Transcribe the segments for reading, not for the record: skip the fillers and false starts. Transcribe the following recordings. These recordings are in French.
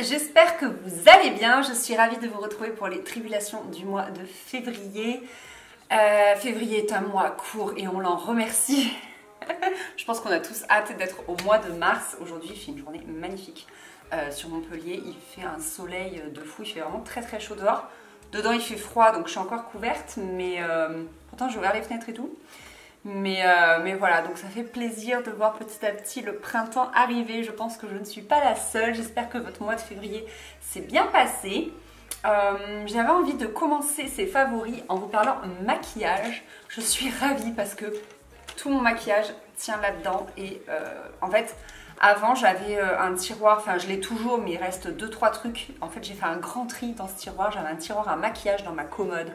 j'espère que vous allez bien. Je suis ravie de vous retrouver pour les tribulations du mois de février. Février est un mois court et on l'en remercie. Je pense qu'on a tous hâte d'être au mois de mars. Aujourd'hui, il fait une journée magnifique sur Montpellier. Il fait un soleil de fou, il fait vraiment très très chaud dehors. Dedans, il fait froid, donc je suis encore couverte, mais pourtant, j'ai ouvert les fenêtres et tout. Mais voilà, donc ça fait plaisir de voir petit à petit le printemps arriver. Je pense que je ne suis pas la seule. J'espère que votre mois de février s'est bien passé. J'avais envie de commencer ces favoris en vous parlant maquillage. Je suis ravie parce que tout mon maquillage tient là-dedans. Et en fait, avant j'avais un tiroir, enfin je l'ai toujours, mais il reste 2-3 trucs. En fait, j'ai fait un grand tri dans ce tiroir. J'avais un tiroir à maquillage dans ma commode.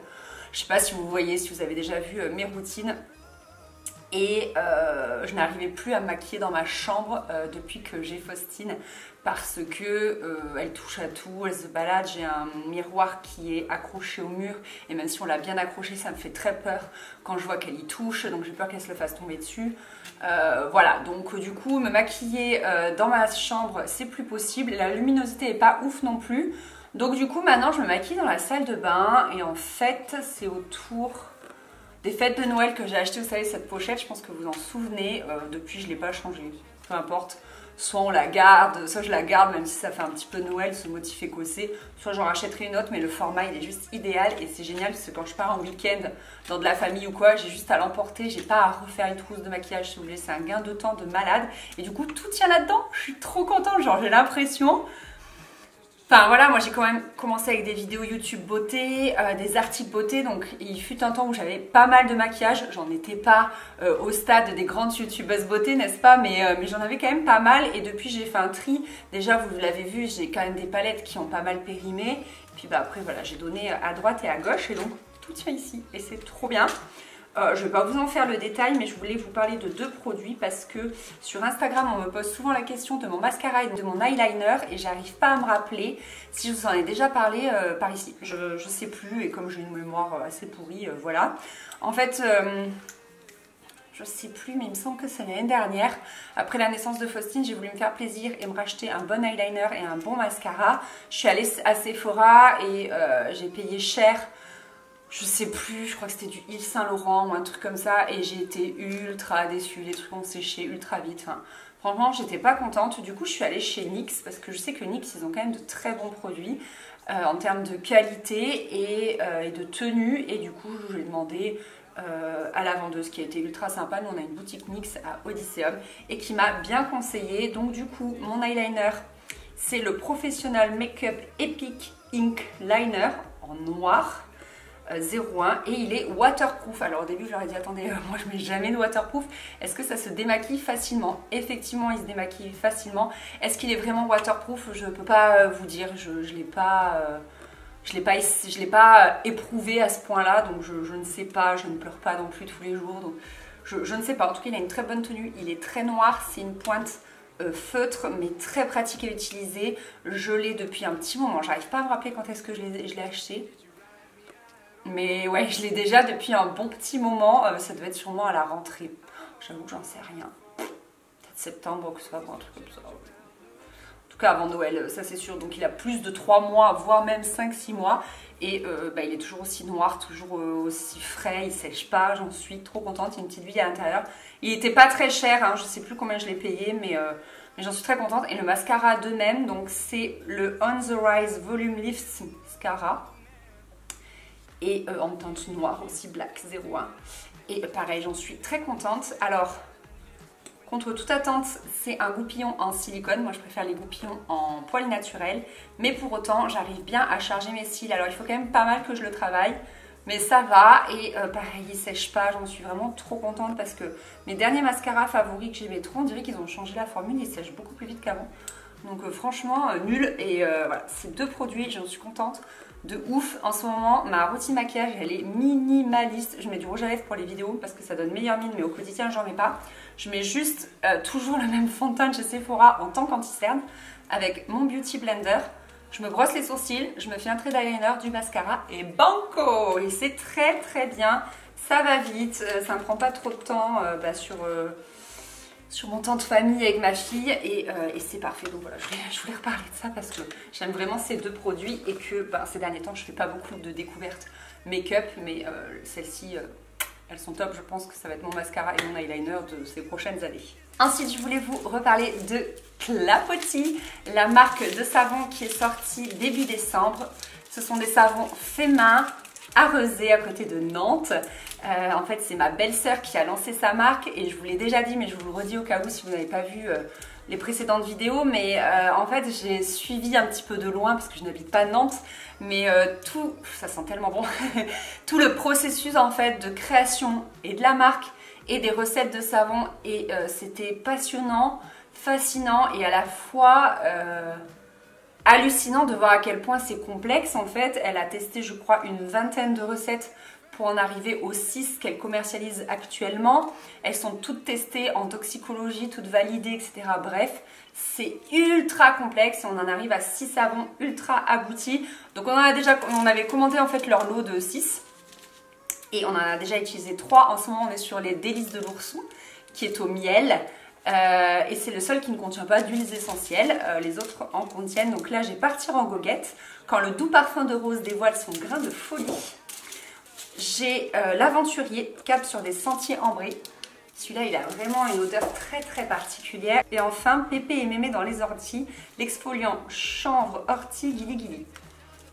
Je sais pas si vous voyez, si vous avez déjà vu mes routines. Et je n'arrivais plus à me maquiller dans ma chambre depuis que j'ai Faustine parce que elle touche à tout, elle se balade. J'ai un miroir qui est accroché au mur et même si on l'a bien accroché, ça me fait très peur quand je vois qu'elle y touche, donc j'ai peur qu'elle se le fasse tomber dessus. Voilà, donc du coup me maquiller dans ma chambre c'est plus possible, la luminosité est pas ouf non plus. Donc du coup maintenant je me maquille dans la salle de bain et en fait c'est autour des fêtes de Noël que j'ai acheté, vous savez, cette pochette, je pense que vous en souvenez, depuis je ne l'ai pas changée, peu importe, soit on la garde, soit je la garde même si ça fait un petit peu Noël, ce motif écossais, soit j'en rachèterai une autre, mais le format il est juste idéal et c'est génial parce que quand je pars en week-end dans de la famille ou quoi, j'ai juste à l'emporter, j'ai pas à refaire une trousse de maquillage si vous voulez, c'est un gain de temps de malade et du coup tout tient là-dedans, je suis trop contente, genre j'ai l'impression... Enfin voilà, moi j'ai quand même commencé avec des vidéos YouTube beauté, des articles beauté, donc il fut un temps où j'avais pas mal de maquillage, j'en étais pas au stade des grandes youtubeuses beauté, n'est-ce pas, mais j'en avais quand même pas mal et depuis j'ai fait un tri. Déjà vous l'avez vu, j'ai quand même des palettes qui ont pas mal périmé, et puis bah après voilà, j'ai donné à droite et à gauche et donc tout tient ici et c'est trop bien. Je ne vais pas vous en faire le détail, mais je voulais vous parler de deux produits parce que sur Instagram, on me pose souvent la question de mon mascara et de mon eyeliner et j'arrive pas à me rappeler si je vous en ai déjà parlé par ici. Je sais plus et comme j'ai une mémoire assez pourrie, voilà. En fait, je sais plus, mais il me semble que c'est l'année dernière. Après la naissance de Faustine, j'ai voulu me faire plaisir et me racheter un bon eyeliner et un bon mascara. Je suis allée à Sephora et j'ai payé cher. Je sais plus, je crois que c'était du Yves Saint Laurent ou un truc comme ça et j'ai été ultra déçue, les trucs ont séché ultra vite, enfin, franchement j'étais pas contente. Du coup je suis allée chez NYX parce que je sais que NYX ils ont quand même de très bons produits en termes de qualité et de tenue et du coup je lui ai demandé à la vendeuse qui a été ultra sympa. Nous on a une boutique NYX à Odysseum et qui m'a bien conseillé. Donc du coup mon eyeliner c'est le Professional Makeup Epic Ink Liner en noir 01 et il est waterproof. Alors au début je leur ai dit attendez, moi je mets jamais de waterproof, est-ce que ça se démaquille facilement? Effectivement il se démaquille facilement. Est-ce qu'il est vraiment waterproof? Je peux pas vous dire, je l'ai pas éprouvé à ce point là, donc je ne sais pas, je ne pleure pas non plus tous les jours, donc je ne sais pas. En tout cas il a une très bonne tenue, il est très noir, c'est une pointe feutre mais très pratique à utiliser. Je l'ai depuis un petit moment, j'arrive pas à me rappeler quand est-ce que je l'ai acheté. Mais ouais, je l'ai déjà depuis un bon petit moment, ça devait être sûrement à la rentrée. J'avoue que j'en sais rien. Peut-être septembre, octobre, un truc comme ça. En tout cas avant Noël, ça c'est sûr. Donc il a plus de 3 mois, voire même 5-6 mois. Et il est toujours aussi noir, toujours aussi frais, il sèche pas, j'en suis trop contente. Il y a une petite bille à l'intérieur. Il était pas très cher, hein, je sais plus combien je l'ai payé, mais j'en suis très contente. Et le mascara de même, donc c'est le On The Rise Volume Lift Mascara. Et en teinte noire aussi, Black 01. Et pareil, j'en suis très contente. Alors, contre toute attente, c'est un goupillon en silicone. Moi, je préfère les goupillons en poil naturel. Mais pour autant, j'arrive bien à charger mes cils. Alors, il faut quand même pas mal que je le travaille. Mais ça va. Et pareil, il sèche pas. J'en suis vraiment trop contente parce que mes derniers mascaras favoris que j'aimais trop, on dirait qu'ils ont changé la formule. Ils sèchent beaucoup plus vite qu'avant. Donc franchement, nul. Et voilà, ces deux produits, j'en suis contente de ouf. En ce moment, ma routine maquillage, elle est minimaliste. Je mets du rouge à lèvres pour les vidéos parce que ça donne meilleure mine, mais au quotidien, j'en mets pas. Je mets juste toujours le même fond de teint chez Sephora en tant qu'anti-cerne avec mon Beauty Blender. Je me brosse les sourcils, je me fais un trait d'eyeliner, du mascara et banco! Et c'est très très bien. Ça va vite, ça ne prend pas trop de temps sur mon temps de famille avec ma fille et c'est parfait. Donc voilà, je voulais reparler de ça parce que j'aime vraiment ces deux produits et que ces derniers temps je fais pas beaucoup de découvertes make-up, mais celles-ci elles sont top. Je pense que ça va être mon mascara et mon eyeliner de ces prochaines années. Ensuite, je voulais vous reparler de Clapotis, la marque de savon qui est sortie début décembre. Ce sont des savons faits main à Rezé, à côté de Nantes. En fait, c'est ma belle-sœur qui a lancé sa marque et je vous l'ai déjà dit, mais je vous le redis au cas où si vous n'avez pas vu les précédentes vidéos. Mais en fait, j'ai suivi un petit peu de loin parce que je n'habite pas Nantes, mais tout, ça sent tellement bon, tout le processus en fait de création et de la marque et des recettes de savon et c'était passionnant, fascinant et à la fois hallucinant de voir à quel point c'est complexe. En fait, elle a testé, je crois, une vingtaine de recettes pour en arriver aux 6 qu'elle commercialise actuellement. Elles sont toutes testées en toxicologie, toutes validées, etc. Bref, c'est ultra complexe et on en arrive à 6 savons ultra aboutis. Donc on avait commandé en fait leur lot de 6 et on en a déjà utilisé 3. En ce moment, on est sur les délices de l'ourson qui est au miel. Et c'est le seul qui ne contient pas d'huiles essentielles, les autres en contiennent. Donc là, j'ai partir en goguette. Quand le doux parfum de rose dévoile son grain de folie. J'ai l'aventurier, cap sur des sentiers ambrés. Celui-là, il a vraiment une odeur très très particulière. Et enfin, pépé et mémé dans les orties, l'exfoliant chanvre, ortie, guili guili.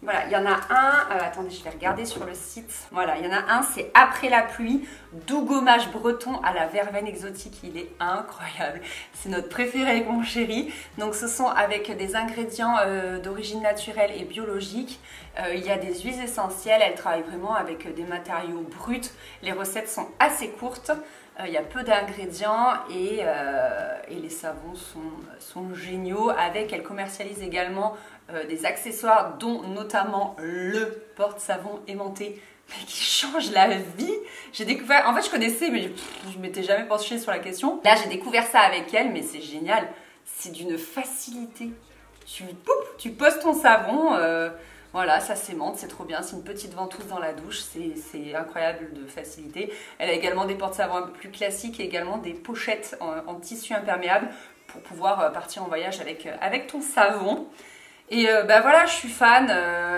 Voilà, il y en a un, attendez, je vais regarder sur le site. Voilà, il y en a un, c'est Après la pluie, doux gommage breton à la verveine exotique. Il est incroyable. C'est notre préféré avec mon chéri. Donc, ce sont avec des ingrédients d'origine naturelle et biologique. Il y a des huiles essentielles. Elle travaille vraiment avec des matériaux bruts. Les recettes sont assez courtes. Il y a peu d'ingrédients et les savons sont géniaux. Elle commercialise également des accessoires dont notamment le porte-savon aimanté mais qui change la vie. J'ai découvert, en fait je connaissais mais je m'étais jamais penchée sur la question. Là j'ai découvert ça avec elle mais c'est génial, c'est d'une facilité. Tu poses ton savon, voilà, ça s'aimante, c'est trop bien, c'est une petite ventouse dans la douche, c'est incroyable de facilité. Elle a également des porte-savons un peu plus classiques et également des pochettes en tissu imperméable pour pouvoir partir en voyage avec ton savon. Et voilà, je suis fan.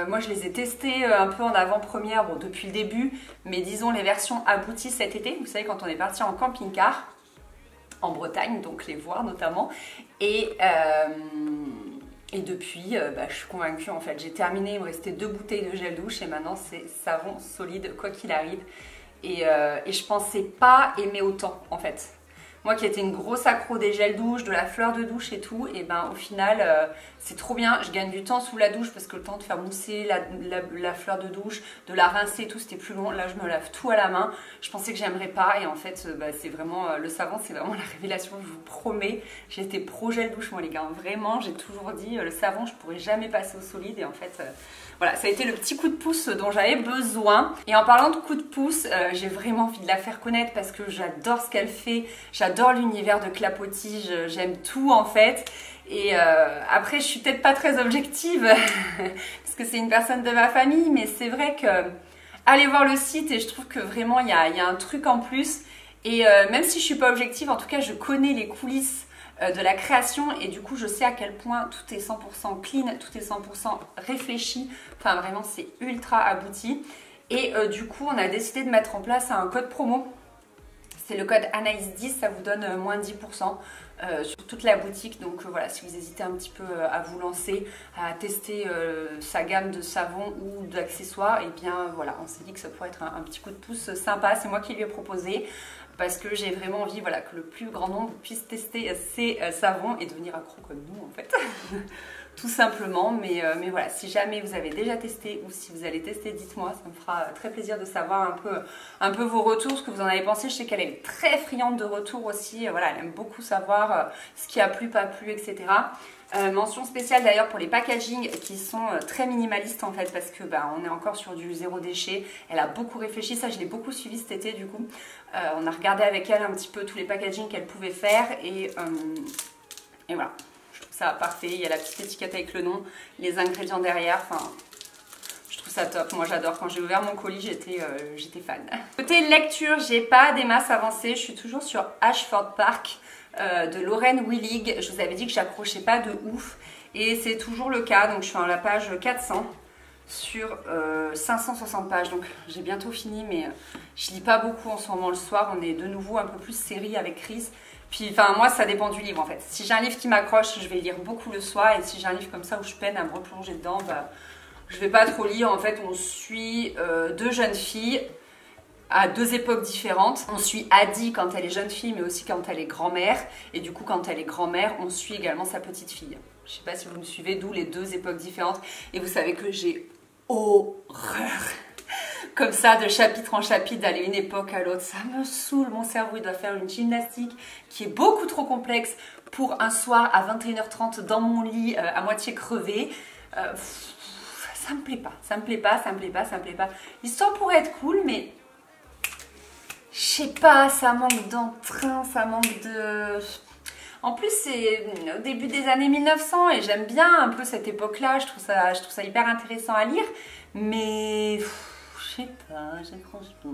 Moi, je les ai testés un peu en avant-première, bon, depuis le début, mais disons les versions abouties cet été. Vous savez, quand on est parti en camping-car, en Bretagne, donc les voir notamment. Et depuis, je suis convaincue en fait. J'ai terminé, il me restait 2 bouteilles de gel douche et maintenant c'est savon solide, quoi qu'il arrive. Et je pensais pas aimer autant en fait. Moi qui étais une grosse accro des gels douche, de la fleur de douche et tout, et au final c'est trop bien. Je gagne du temps sous la douche parce que le temps de faire mousser la fleur de douche, de la rincer et tout, c'était plus long. Là je me lave tout à la main. Je pensais que j'aimerais pas et en fait c'est vraiment le savon, c'est vraiment la révélation, je vous promets. J'étais pro gel douche moi les gars, vraiment j'ai toujours dit le savon je pourrais jamais passer au solide et en fait voilà, ça a été le petit coup de pouce dont j'avais besoin. Et en parlant de coup de pouce, j'ai vraiment envie de la faire connaître parce que j'adore ce qu'elle fait. J'adore l'univers de Clapotis, j'aime tout en fait. Et après, je suis peut-être pas très objective parce que c'est une personne de ma famille, mais c'est vrai que allez voir le site et je trouve que vraiment il y a un truc en plus. Et même si je suis pas objective, en tout cas, je connais les coulisses de la création et du coup je sais à quel point tout est 100% clean, tout est 100% réfléchi, enfin vraiment c'est ultra abouti et du coup on a décidé de mettre en place un code promo, c'est le code Anaïs10, ça vous donne moins 10% sur toute la boutique. Donc voilà, si vous hésitez un petit peu à vous lancer, à tester sa gamme de savons ou d'accessoires, et bien voilà, on s'est dit que ça pourrait être un petit coup de pouce sympa, c'est moi qui lui ai proposé. Parce que j'ai vraiment envie voilà, que le plus grand nombre puisse tester ces savons et devenir accro comme nous en fait. Tout simplement, mais voilà, si jamais vous avez déjà testé ou si vous allez tester, dites-moi, ça me fera très plaisir de savoir un peu vos retours, ce que vous en avez pensé. Je sais qu'elle est très friande de retours aussi, voilà, elle aime beaucoup savoir ce qui a plu, pas plu, etc. Mention spéciale d'ailleurs pour les packaging qui sont très minimalistes en fait parce que on est encore sur du zéro déchet. Elle a beaucoup réfléchi, ça je l'ai beaucoup suivi cet été du coup. On a regardé avec elle un petit peu tous les packaging qu'elle pouvait faire et voilà. Je trouve ça parfait, il y a la petite étiquette avec le nom, les ingrédients derrière, enfin je trouve ça top, moi j'adore. Quand j'ai ouvert mon colis j'étais fan. Côté lecture, j'ai pas des masses avancées, je suis toujours sur Ashford Park. de Lorraine Willig. Je vous avais dit que j'accrochais pas de ouf et c'est toujours le cas. Donc je suis à la page 400 sur 560 pages. Donc j'ai bientôt fini, mais je lis pas beaucoup en ce moment le soir. On est de nouveau un peu plus série avec Chris. Puis enfin moi ça dépend du livre en fait. Si j'ai un livre qui m'accroche, je vais lire beaucoup le soir, et si j'ai un livre comme ça où je peine à me replonger dedans, bah, je vais pas trop lire. En fait on suit deux jeunes filles à deux époques différentes. On suit Addie quand elle est jeune fille, mais aussi quand elle est grand-mère. Et du coup, quand elle est grand-mère, on suit également sa petite fille. Je sais pas si vous me suivez, d'où les deux époques différentes. Et vous savez que j'ai horreur comme ça, de chapitre en chapitre, d'aller d'une époque à l'autre. Ça me saoule, mon cerveau, il doit faire une gymnastique qui est beaucoup trop complexe pour un soir à 21h30 dans mon lit, à moitié crevé. Ça me plaît pas, ça me plaît pas, ça me plaît pas, ça me plaît pas. L'histoire pourrait être cool, mais je sais pas, ça manque d'entrain, ça manque de... En plus, c'est au début des années 1900 et j'aime bien un peu cette époque-là. Je trouve ça hyper intéressant à lire. Mais je sais pas, j'accroche pas.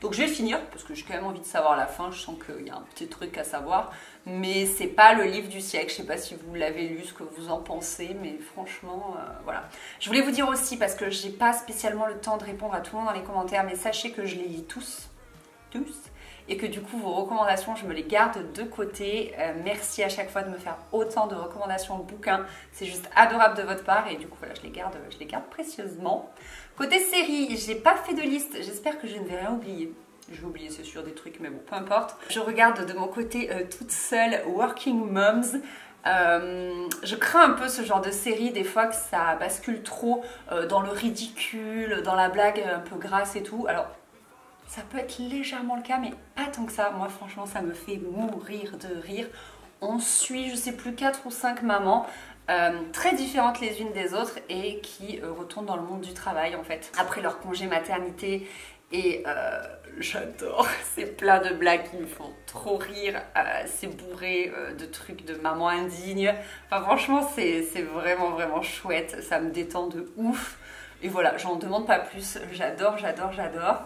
Donc je vais finir parce que j'ai quand même envie de savoir la fin. Je sens qu'il y a un petit truc à savoir. Mais c'est pas le livre du siècle. Je sais pas si vous l'avez lu, ce que vous en pensez. Mais franchement, voilà. Je voulais vous dire aussi, parce que j'ai pas spécialement le temps de répondre à tout le monde dans les commentaires, mais sachez que je les lis tous. Et que du coup vos recommandations je me les garde de côté. Merci à chaque fois de me faire autant de recommandations de bouquins, c'est juste adorable de votre part, et du coup voilà, je les garde précieusement. Côté série, j'ai pas fait de liste, j'espère que je ne vais rien oublier. Je vais oublier c'est sûr des trucs, mais bon peu importe. Je regarde de mon côté toute seule Working Moms. Je crains un peu ce genre de série des fois, que ça bascule trop dans le ridicule, dans la blague un peu grasse et tout. Alors ça peut être légèrement le cas, mais pas tant que ça. Moi, franchement, ça me fait mourir de rire. On suit, je sais plus, 4 ou 5 mamans très différentes les unes des autres et qui retournent dans le monde du travail, en fait, après leur congé maternité. Et j'adore, c'est plein de blagues qui me font trop rire. C'est bourré de trucs de maman indigne. Enfin, franchement, c'est vraiment, vraiment chouette. Ça me détend de ouf. Et voilà, j'en demande pas plus. J'adore, j'adore, j'adore.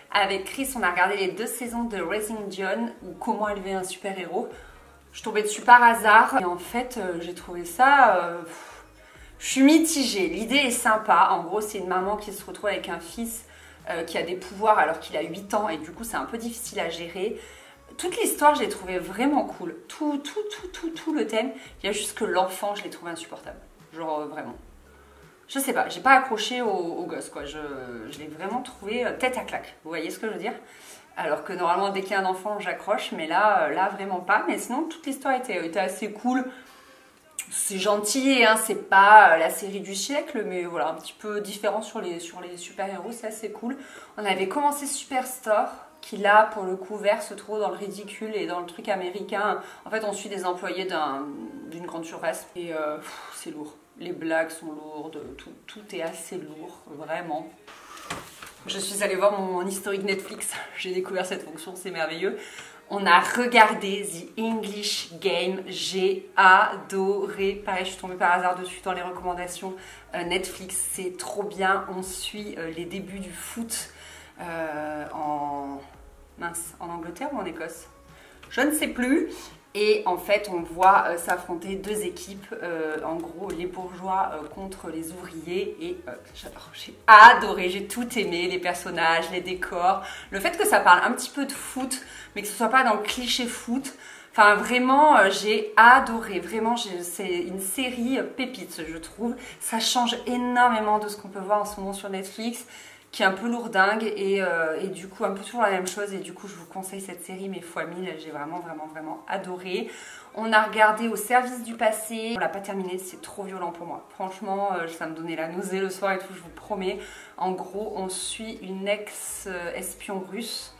Avec Chris, on a regardé les 2 saisons de Raising John, ou Comment élever un super-héros. Je suis tombée dessus par hasard et en fait, j'ai trouvé ça... je suis mitigée. L'idée est sympa. En gros, c'est une maman qui se retrouve avec un fils qui a des pouvoirs alors qu'il a 8 ans, et du coup, c'est un peu difficile à gérer. Toute l'histoire, je l'ai trouvée vraiment cool. Tout le thème. Il y a juste que l'enfant, je l'ai trouvé insupportable. Genre, vraiment. Je sais pas, j'ai pas accroché au gosse quoi, je l'ai vraiment trouvé tête à claque, vous voyez ce que je veux dire? Alors que normalement dès qu'il y a un enfant j'accroche, mais là vraiment pas. Mais sinon toute l'histoire était assez cool, c'est gentil, hein, c'est pas la série du siècle, mais voilà, un petit peu différent sur les super-héros, c'est assez cool. On avait commencé Superstore, qui là pour le coup verse trop dans le ridicule et dans le truc américain. En fait on suit des employés d'une grande surface et c'est lourd. Les blagues sont lourdes, tout est assez lourd, vraiment. Je suis allée voir mon historique Netflix, j'ai découvert cette fonction, c'est merveilleux. On a regardé The English Game, j'ai adoré. Pareil, je suis tombée par hasard dessus dans les recommandations Netflix, c'est trop bien. On suit les débuts du foot en Angleterre ou en Écosse, je ne sais plus. Et en fait, on voit s'affronter 2 équipes, en gros les bourgeois contre les ouvriers. Et j'adore, j'ai adoré, j'ai tout aimé, les personnages, les décors. Le fait que ça parle un petit peu de foot, mais que ce soit pas dans le cliché foot. Enfin vraiment, j'ai adoré, vraiment c'est une série pépite je trouve. Ça change énormément de ce qu'on peut voir en ce moment sur Netflix, qui est un peu lourdingue et du coup un peu toujours la même chose, et du coup je vous conseille cette série mais fois 1000, j'ai vraiment adoré. On a regardé Au service du passé, on l'a pas terminé, c'est trop violent pour moi, franchement ça me donnait la nausée le soir et tout, je vous promets. En gros on suit une ex-espion russe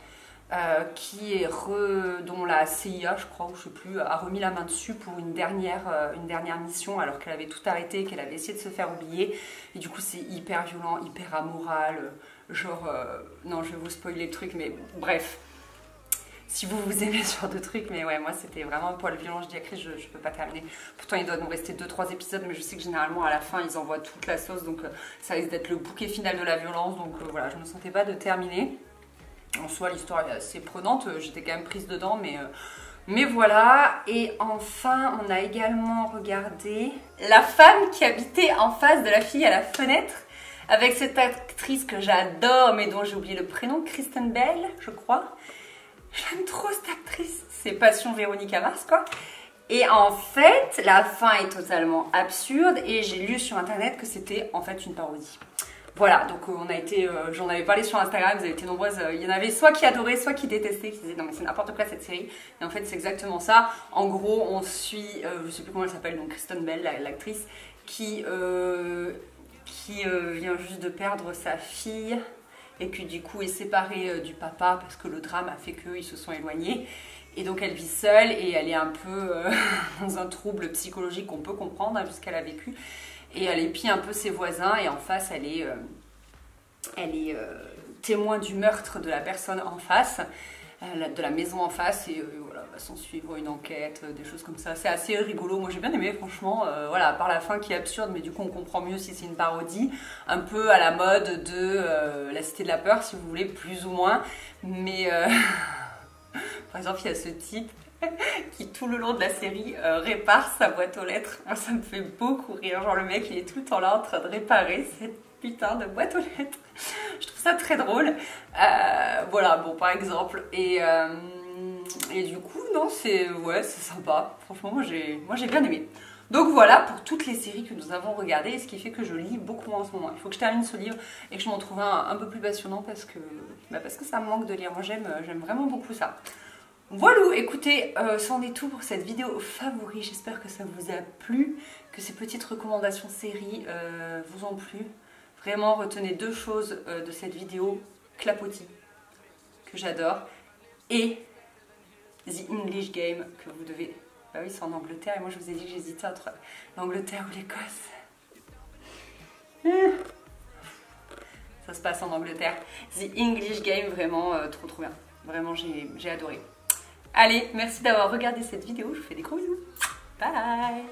dont la CIA, je crois, ou je sais plus, a remis la main dessus pour une dernière mission, alors qu'elle avait tout arrêté, qu'elle avait essayé de se faire oublier. Et du coup, c'est hyper violent, hyper amoral. Genre, non, je vais vous spoiler le truc, mais bref. Si vous aimez ce genre de truc, mais ouais, moi c'était vraiment un poil violent. Je dis à Chris, je peux pas terminer. Pourtant, il doit nous rester 2-3 épisodes, mais je sais que généralement à la fin, ils envoient toute la sauce, donc ça risque d'être le bouquet final de la violence. Donc voilà, je ne me sentais pas de terminer. En soi, l'histoire est assez prenante, j'étais quand même prise dedans, mais Mais voilà, et enfin on a également regardé La femme qui habitait en face de la fille à la fenêtre, avec cette actrice que j'adore mais dont j'ai oublié le prénom, Kristen Bell je crois. J'aime trop cette actrice, c'est Passion Véronica Mars quoi. Et en fait la fin est totalement absurde et j'ai lu sur internet que c'était en fait une parodie. Voilà, donc on a été, j'en avais parlé sur Instagram, vous avez été nombreuses, il y en avait soit qui adoraient, soit qui détestaient, qui disaient non mais c'est n'importe quoi cette série. Et en fait c'est exactement ça. En gros on suit, je sais plus comment elle s'appelle, donc Kristen Bell, l'actrice, qui vient juste de perdre sa fille et qui du coup est séparée du papa parce que le drame a fait qu'ils se sont éloignés. Et donc elle vit seule et elle est un peu dans un trouble psychologique qu'on peut comprendre hein, puisqu'elle a vécu. Et elle épie un peu ses voisins et en face elle est témoin du meurtre de la personne en face, de la maison en face et voilà, va s'en suivre une enquête, des choses comme ça. C'est assez rigolo, moi j'ai bien aimé franchement, voilà, à part la fin qui est absurde mais du coup on comprend mieux si c'est une parodie, un peu à la mode de La Cité de la Peur si vous voulez, plus ou moins, mais par exemple il y a ce type qui tout le long de la série répare sa boîte aux lettres. Moi ça me fait beaucoup rire, genre le mec il est tout le temps là en train de réparer cette putain de boîte aux lettres. Je trouve ça très drôle. Voilà, bon par exemple. Et du coup non c'est ouais, c'est sympa. Franchement moi j'ai bien aimé. Donc voilà pour toutes les séries que nous avons regardées, ce qui fait que je lis beaucoup moins en ce moment. Il faut que je termine ce livre et que je m'en trouve un peu plus passionnant parce que ça me manque de lire. Moi j'aime vraiment beaucoup ça. Voilà, écoutez, c'en est tout pour cette vidéo favori. J'espère que ça vous a plu, que ces petites recommandations séries vous ont plu. Vraiment, retenez deux choses de cette vidéo. Clapotis, que j'adore, et The English Game, que vous devez... Bah oui, c'est en Angleterre, et moi je vous ai dit que j'hésitais entre l'Angleterre ou l'Écosse. Ça se passe en Angleterre. The English Game, vraiment trop bien. Vraiment, j'ai adoré. Allez, merci d'avoir regardé cette vidéo, je vous fais des gros bisous. Bye!